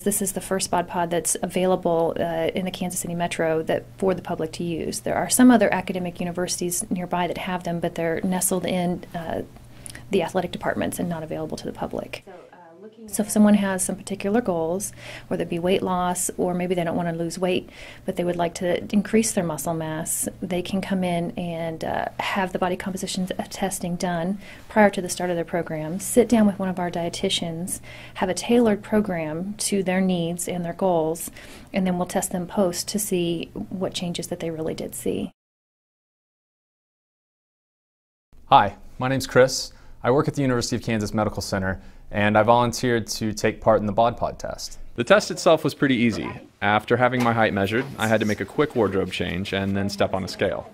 This is the first Bod Pod that's available in the Kansas City metro for the public to use. There are some other academic universities nearby that have them, but they're nestled in the athletic departments and not available to the public. So if someone has some particular goals, whether it be weight loss or maybe they don't want to lose weight, but they would like to increase their muscle mass, they can come in and have the body composition testing done prior to the start of their program, sit down with one of our dietitians, have a tailored program to their needs and their goals, and then we'll test them post to see what changes that they really did see. Hi, my name's Chris. I work at the University of Kansas Medical Center, and I volunteered to take part in the Bod Pod test. The test itself was pretty easy. After having my height measured, I had to make a quick wardrobe change and then step on a scale.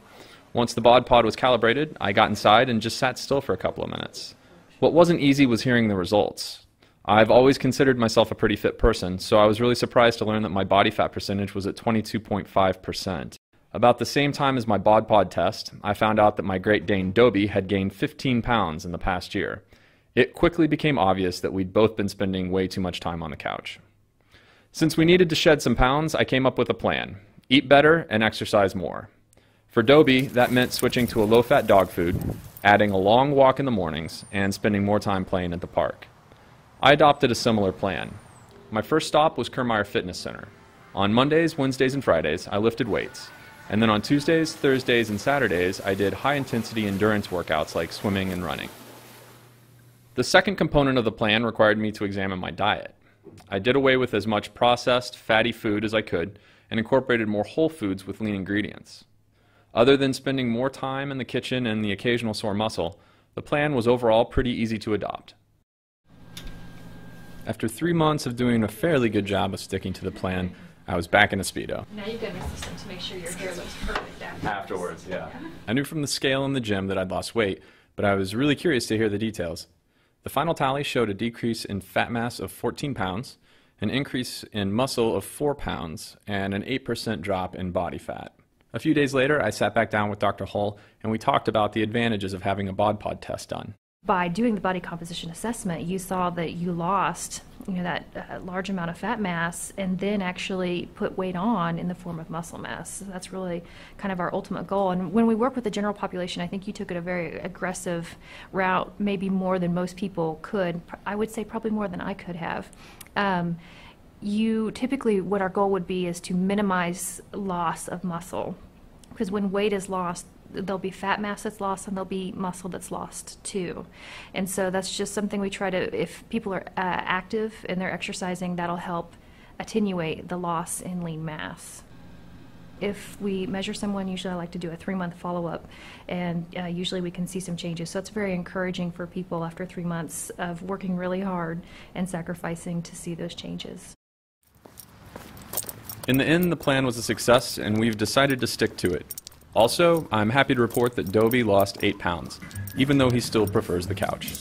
Once the Bod Pod was calibrated, I got inside and just sat still for a couple of minutes. What wasn't easy was hearing the results. I've always considered myself a pretty fit person, so I was really surprised to learn that my body fat percentage was at 22.5%. About the same time as my Bod Pod test, I found out that my Great Dane Dobie had gained 15 pounds in the past year. It quickly became obvious that we'd both been spending way too much time on the couch. Since we needed to shed some pounds, I came up with a plan: eat better and exercise more. For Dobie, that meant switching to a low-fat dog food, adding a long walk in the mornings, and spending more time playing at the park. I adopted a similar plan. My first stop was Kermeyer Fitness Center. On Mondays, Wednesdays, and Fridays, I lifted weights. And then on Tuesdays, Thursdays, and Saturdays, I did high-intensity endurance workouts like swimming and running. The second component of the plan required me to examine my diet. I did away with as much processed, fatty food as I could and incorporated more whole foods with lean ingredients. Other than spending more time in the kitchen and the occasional sore muscle, the plan was overall pretty easy to adopt. After 3 months of doing a fairly good job of sticking to the plan, I was back in a Speedo. Now you've got to system to make sure your hair looks perfect afterwards. Yeah. I knew from the scale in the gym that I'd lost weight, but I was really curious to hear the details. The final tally showed a decrease in fat mass of 14 pounds, an increase in muscle of 4 pounds, and an 8% drop in body fat. A few days later, I sat back down with Dr. Hull, and we talked about the advantages of having a Bod Pod test done. By doing the body composition assessment, you saw that you lost that large amount of fat mass and then actually put weight on in the form of muscle mass. So that's really kind of our ultimate goal. And when we work with the general population, I think you took it a very aggressive route, maybe more than most people could. I would say probably more than I could have. Typically, what our goal would be is to minimize loss of muscle, because when weight is lost, there'll be fat mass that's lost and there'll be muscle that's lost too. And so that's just something we try to, if people are active and they're exercising, that'll help attenuate the loss in lean mass. If we measure someone, usually I like to do a 3-month follow-up, and usually we can see some changes. So it's very encouraging for people after 3 months of working really hard and sacrificing to see those changes. In the end, the plan was a success, and we've decided to stick to it. Also, I'm happy to report that Dobie lost 8 pounds, even though he still prefers the couch.